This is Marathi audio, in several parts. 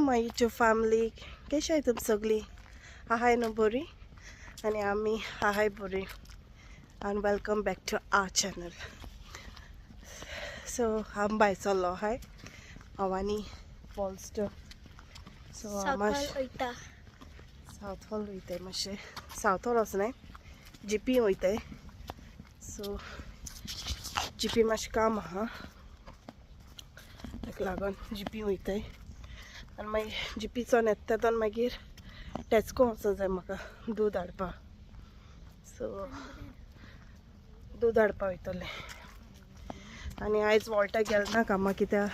माय युट्यूब फॅमिली, कशी आहे तुम्ही सगळी? आहाय ना बरी? आणि आम्ही आहाय बरी. and welcome back to our channel. So I'm by solo hi awani polster so amash south hall hoite mashe south hall asne gp hoite so gp mash काम हा एक लागन gp होते आणि मागीर जीपीचो नेत्तान मागीर टेस्को वचो जाय म्हाका दूद हाडपा सो दूद हाडपा वयतले आनी आयज वॉल्टा गेलना कामा कित्याक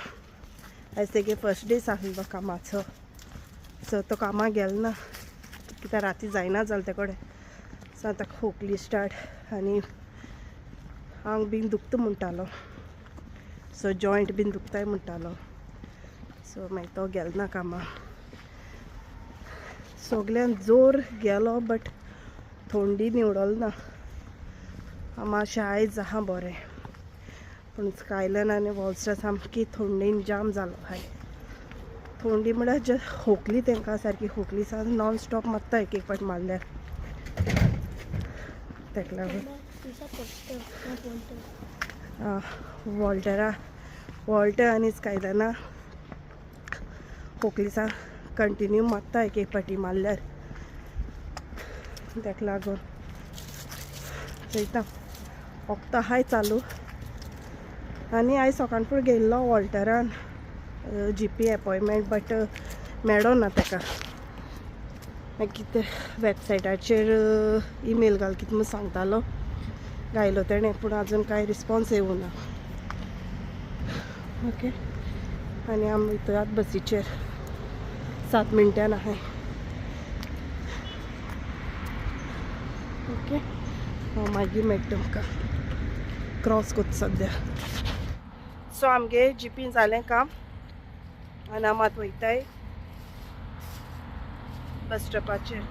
आयज तेगे फर्स्ट डे आसलो कामाचो सो तो कामाक गेलना कित्याक राती जायना जालें ते कडेन सो आतां खोकली स्टार्ट आनी आंग बीन दुखता म्हणटालो सो जॉयंट बीन दुखताय म्हणटालो सो मागीर तो गेलना कामाक सगल्यान जोर गेलो बट थंडी निवडल ना मातशें आयज आहा बरें पूण स्कायलन आनी वॉल्स्टर सामकी थंडीन जाम जालो हाय थंडी म्हळ्यार जे खोकली तांकां सारकी खोकली सा नॉन स्टॉप मारता एक एक फावट मारल्यार ताका लागून वॉल्टर आनी स्कायलना खोकली सा कंटिन्यू मारता एक एक फावटी मारल्यार ताका लागून चयता वखदां हाय चालू आनी आयज सकाळ फुडें गेल्लो वॉल्टरान जीपी अपॉयंटमेंट बट मेळ्ळो ना ताका मागीर कितें वेबसायटाचेर ईमेल घाल कितें म्हूण सांगतालो घायलो तेणें पूण आजून कांय रिस्पॉन्स येवना ओके आनी आमी वयतात बसीचेर 7 मिनटान आहाय ओके मागीर मेळटा तुमकां क्रॉस कोत सद्या सो आमगे जीपीन जालें काम आनी आमी आतां वयताय बस स्टॉपाचेर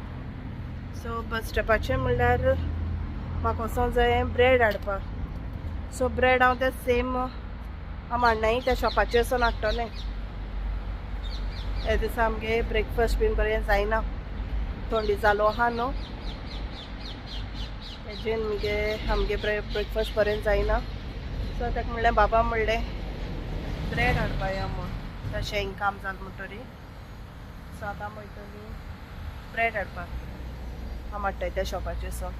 सो बस स्टॉपाचेर म्हणल्यार म्हाका वचोंक जाय ब्रेड हाडपाक सो ब्रेड हांव ते सेम हांव हाडनाय त्या शॉपाचेर वचोन हाडटलें हे दिसा आमगे ब्रेकफास्ट बीन बरें जायना थंडी जालो आहा न्हू हेजेन आमगे ब्रेकफास्ट बरें जायना सो ताका म्हणलें बाबा म्हणलें ब्रेड हाडपा या म्हूण तशें काम जालें म्हणटरी सो आतां आमी वयतलीं ब्रेड हाडपाक हांव हाडटाय त्या शॉपाचेर वचोन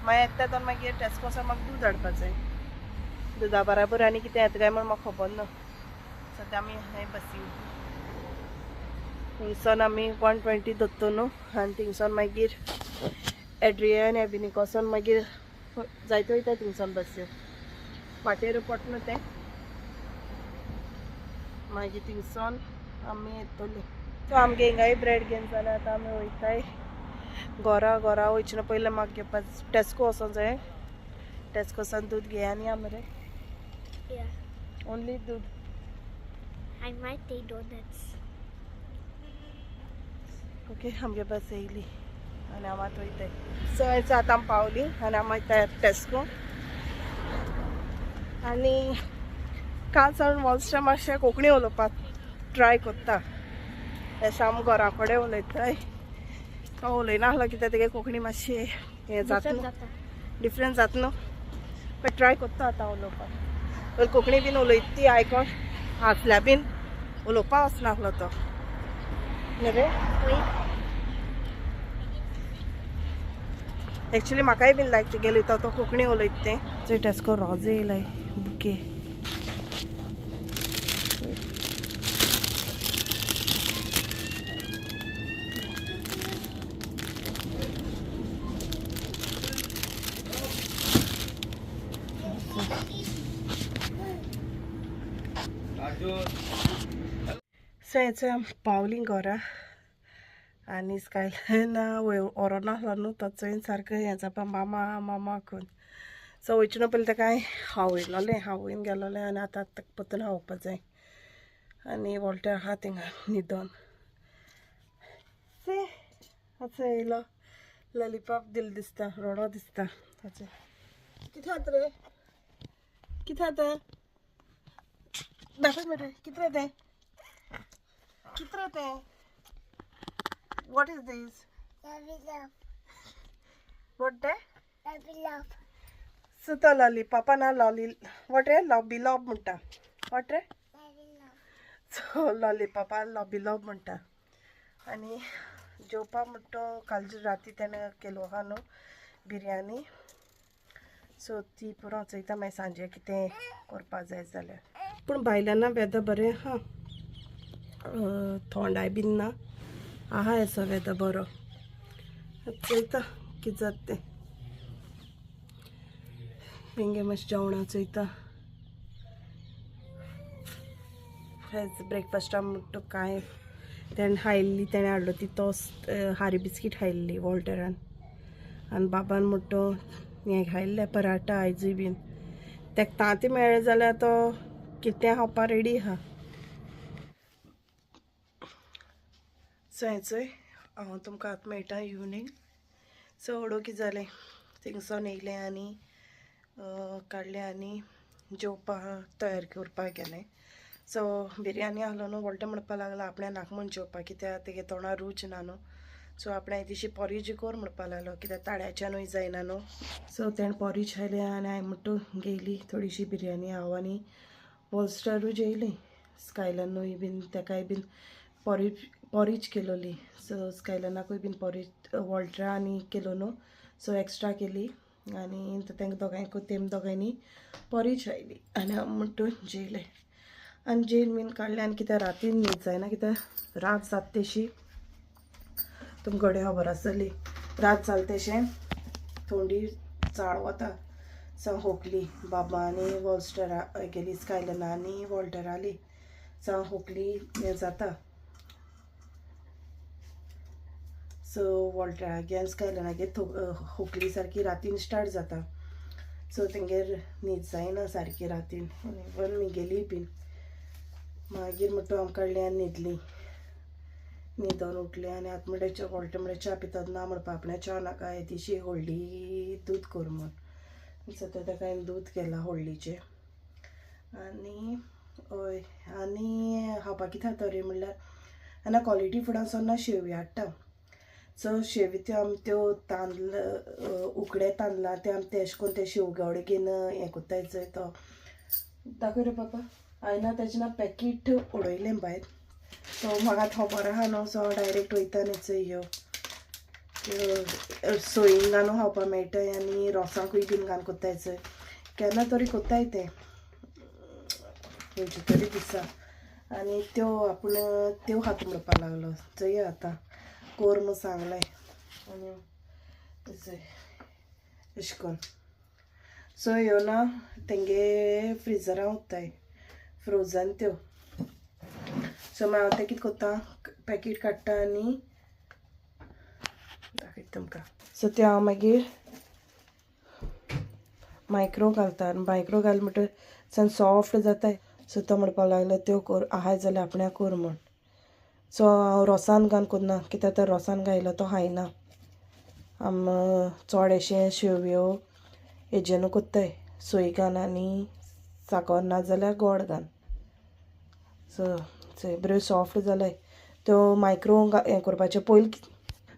मागीर येता तेन्ना मागीर टेस्कोसान म्हाका दूद हाडपा जाय दुदा बराबर आनी कितें येता काय म्हूण म्हाका खबर ना सद्या आमी हे बसीन थिंगसान आमी 120 धरता न्हू आनी थिंगसान मागीर एड्रियन एबिनीक वचोन मागीर जायते वयता थिंगसान बस्यो वाटेर पडना तें मागीर थिंगसान आमी येतलीं सो आमगे हिंगाय ब्रेड घेवन जाल्यार आतां आमी वयताय घरा वयचना पयलें म्हाका घेवपा टेस्को वचोंक जाय टेस्कोसान दूद घेया न्ही आमी रे ओनली दूद I might take donuts. Okay आमगे बस येयली आनी हांव आतां वयताय सो हेच आतां आमी पावलीं आनी आमी वयताय टेस्को आनी काल सावन वॉल्स्टर मातशें कोंकणी उलोवपाक ट्राय कोत्ता तशें आमी घरा कडेन उलयताय तो उलयनासलो कित्याक तेगे कोंकणी मातशी हें जाता डिफरंट जाता न्हू बट ट्राय कोत्ता आतां उलोवपाक पयलीं कोंकणी बीन उलयता ती आयकोन हांसल्या बीन उलोवपाक वचनासलो तो न्ही रे एक्चुली म्हाकाय बीन लायक तेगेली तो कोंकणी उलयता तें थंय टेस्को रोज येयलाय बुके सो हेचो पावलीं घरा आनी स्कायलना व्हरो नासलो न्हू तो चोयन सारको हें जावपा मामा करून सो वयचना पयलीं ताका हांवें हांवें गेलोलें आनी आतां ताका परतून हावपा जाय आनी वॉल्टर आहा थिंगा न्हिदोन से आतां येयलो लॉलीपॉप दिल दिसता रडो दिसता ताचें कितें जाता रे कितें जाता दाखय मरे कितें रे तें What is this? What day? Suta lolly. Papa na lolly. What re? Lobby lob munta. What re? So lolly papa lobby lob munta. आणि जेवपा म्हणटो कालचे राती त्यानं केलो आहा न्हू बिरयानी सो ती पुरो चयता मागीर सांजे कितें करपा जाय जाल्यार पूण भायल्यान वेदर बरें आहा थोंडाय बीन ना आहा असो वेदर बरो चयता कितें जाता तें तेंगे मातशें जेवणा चयता ब्रेकफास्टाक म्हणटो कांय तेणें खायल्ली तेणें हाडलो ती टोस्ट हारी बिस्कीट खायल्ली वॉल्टरान आनी बाबान म्हणटो हें खायल्लें पराठा आयजूय बीन तेका तांती मेळ्ळें जाल्यार तो कितें खावपा रेडी आहा सो हेचोय हांव तुमकां आतां मेळटा इवनींग सो हडो कितें जालें थिंगसोन येयलें आनी काडलें आनी जेवपा तयार करपाक गेलें सो बिरयानी आहलो न्हू वॉल्टर म्हणपा लागलो आपणें नाका म्हूण जेवपा कित्याक तेगे तोंडार रूच ना न्हू सो आपणें दिशी पॉरीज कोर म्हणपा लागलो कित्याक ताळ्याच्यानूय जायना न्हू सो तेणें पॉरीज खायलें आनी हांवें म्हणटू गेली थोडीशी बिरयानी हांव आनी वॉल्स्टरूय जेयली स्कायलनूय बीन तेकाय बीन पॉरीज केलोली सो स्कायलनाकूय बीन पॉरीज वॉल्टरा आनी केलो न्हू सो एक्स्ट्रा केली आनी तेंकां दोगांयकूय तेम दोगांयनी पॉरीज खायली आनी हांव म्हणटू जेयलें आनी जेन बीन काडलें आनी कित्याक रातीन न्हीद जायना कित्याक रात जाता तेशी तुमकां घडये खबर आसतली रात जालें तेशें थोडी चाळ वता सो होकली बाबा आनी वॉल्स्टरा गेली स्कायलना आनी वॉल्टरा आली सो होकली हें जाता सो वॉल्टरागे आनी स्कायलनागे होकली सारकी रातीन स्टार्ट जाता सो तेंगेर न्हीद जायना सारकी रातीन इवन मी बीन मागीर म्हणटो हांव काडलें आनी न्हिदलीं न्हिदोन उठलें आनी आतां म्हणटा वॉल्टर म्हणटा च्या पितात ना म्हणपा आपणें च्या नाका येदीशी हळडी दूद कर म्हूण सो तेका हांवें दूद केलां हळडीचें आनी हय आनी खावपा कितें खाता रे म्हणल्यार आनी क्वॉलिटी फुडांसून ना शेवयो हाडटा सो शेवयो त्यो आमी त्यो तांदूळ उकडे तांदळां ते आमी ते अशें करून ते शेवगेवडे घेवन हें कोत्ताय चोय तो दाखय रे पापा हांवें तेजें ना पॅकीट उडयलें भायर सो म्हाका खबर आहा न्हू सो डायरेक्ट वयता न्ही चोय ह्यो सोयीन घालून खावपा मेळटाय आनी रोसांकूय बीन घालून कोत्ताय चोय केन्ना तरी कोत्ताय ते खंयचे तरी दिसा आनी त्यो आपूण त्यो खाता म्हणपा लागलो चोय आतां कोर म्हूण सांगलें आनी अशें करून सो ह्यो ना तेंगे फ्रिजरान उत्ताय फ्रोजन त्यो सो मागीर हांव तें कितें कोत्ता पॅकीट काडटा आनी दाखयता तुमकां सो त्यो हांव मागीर मायक्रो घालता आनी मायक्रो घाल म्हणटकीर सान सॉफ्ट जाताय सो तो म्हणपा लागलो त्यो कोर आहाय जाल्यार आपणें कोर म्हूण सो हांव रोसान घालून कोन्ना कित्याक तो रोसान घायलो तो खायना चड अशें शेवयो हेजेनू कोत्ताय सोय घाल आनी साकर ना जाल्यार गोड घाल सो बऱ्यो सॉफ्ट जाल्याय त्यो मायक्रो हें करपाचें पयलीं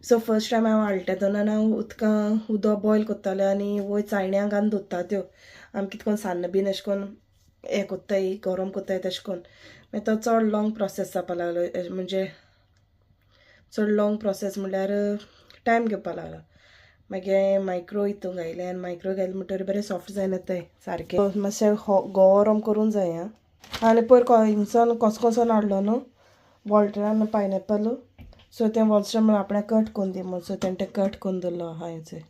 सो फर्स्ट टायम हांव हाडटा तेन्ना हांव उदक बॉयल कोत्तालें आनी वयर चाळण्या घालून दवरता त्यो आमी कितें करून सान्न बीन अशें करून हें कोत्ताय गरम कोत्ताय तशें करून मागीर तो चड लाँग प्रोसेस जावपा लागलो म्हणजे चड लाँग प्रोसेस म्हणल्यार टायम घेवपा लागलो मागीर मायक्रो हितून घायलें आनी मायक्रो घायलें म्हणटकीर बरें सॉफ्ट जायना तें सारकें मातशें गरम करून जाय आं आनी पयर हिंगसोन कसोन हाडलो न्हू वॉल्टरान पायनएपल सो तें वॉल्स्टर म्हणून आपणें कट करून दी म्हूण सो तेणें तें कट करून दवरलो आहा हेचें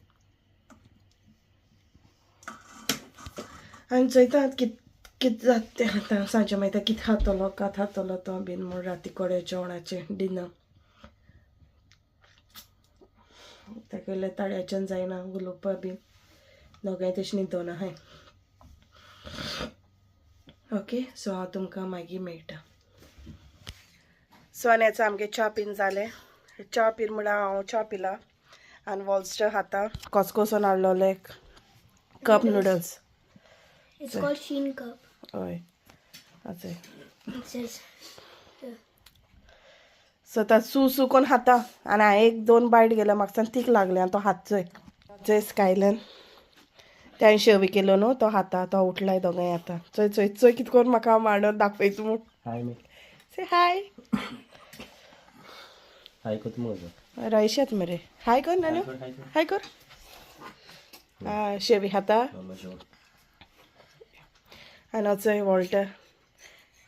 आनी चोयता कितें जाता तें आतां सांजे मागीर कितें खातलो तो बीन म्हूण राती कोडे जेवणाचें डिनर ताका लागल्यार ताळ्याच्यान जायना उलोवपा बीन दोगांय तशें न्हिदोन आहाय ओके सो हांव तुमकां मागीर मेळटा सो आनी आतां आमगे च्या पीन जालें च्या पीन म्हळ्यार हांव च्या पिला आनी वॉल्स्टर खाता कोसकोसून हाडलोले cup noodles It's called Sheen Cup. हय आतां It says सो आता सू कोण खाता आणि हांवें 1-2 बायट गेल्या म्हाका तीक लागले आनी तो हातचोय चोय स्कायलन त्यान शेवी केलो न्हू तो खाता तो उठलाय दोगांय आता चोय चोय चोय कितें करून म्हाका मांडोन दाखयचो म्हूण से हाय हाय कोत मग रायशेत मरे हाय कर नानू हाय कर शेवी खाता आनी चोय वॉल्टर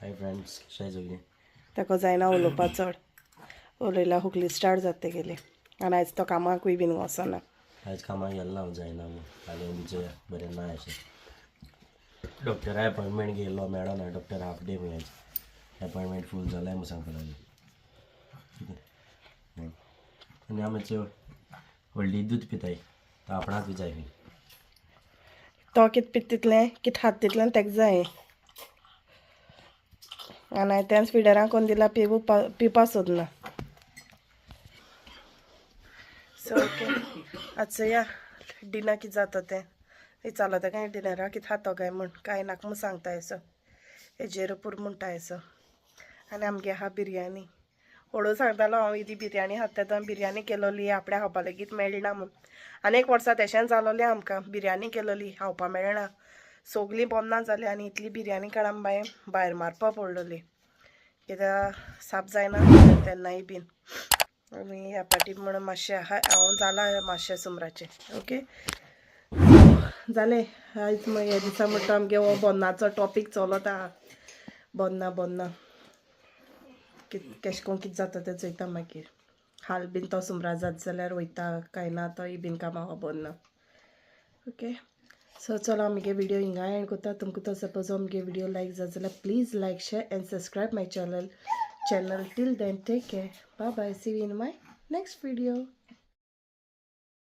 हाय फ्रेंड्स कशें सगळीं ताका जायना उलोवपा चड उलयल्यार हुकली स्टार्ट जाता गेली आनी आयज तो कामाकूय बीन वचना आयज कामाक गेल्लो हांव जायना मग फाल्यां बीचे बरें ना अशें डॉक्टरा अपॉयंटमेंट घेयल्लो मेळना डॉक्टर हाफ डे म्हूण अपॉयंटमेंट फूल जालाय म्हूण सांगपाक लागली आनी हांव मातशें व्हडली दूद पिताय तो आपणाक बी जाय तो कितें पित तितलें कितें खात तितलें ताका जाय आनी हांवें त्याच फिडराक कोण दिला पिवपा सोदना सो ओके आजचो या डिनर कितें जाता तें चलता काय डिनराक कितें खाता काय म्हूण कांय नाका म्हूण सांगता येसो हेजेर पूर म्हणटा येसो आनी आमगे आहा बिरयानी हळू सांगतालो हांव इदी बिरयानी खाता तो बिरयानी केलोली आपल्या खावपा लेगीत मेळना म्हूण आनी एक वर्सा तेशें जालोलें आमकां बिरयानी केलोली खावपा मेळना सोगलीं बोन्ना जालीं आनी इतली बिरयानी काडून बाये भायर मारपा पडलोली कित्याक साप जायना तेन्नाय बीन आनी ह्या पाटी म्हण मातशें हांव जाला मातशें सुमराचें ओके जालें आयज हे दिसा म्हणटा आमगे हो बोन्नाचो टॉपीक चलता बोन्ना केश कोन कितें जाता तें चोयता मागीर हाल बीन तो सुमरा जात जाल्यार वयता काय ना तोय बीन कामां खबर ना ओके सो चलो आमगे व्हिडिओ हिंगा एंड कोता तुमकां तो सपोज आमगे व्हिडिओ लायक जाता जाल्यार please like share and subscribe my channel till then take care bye bye see you in my next video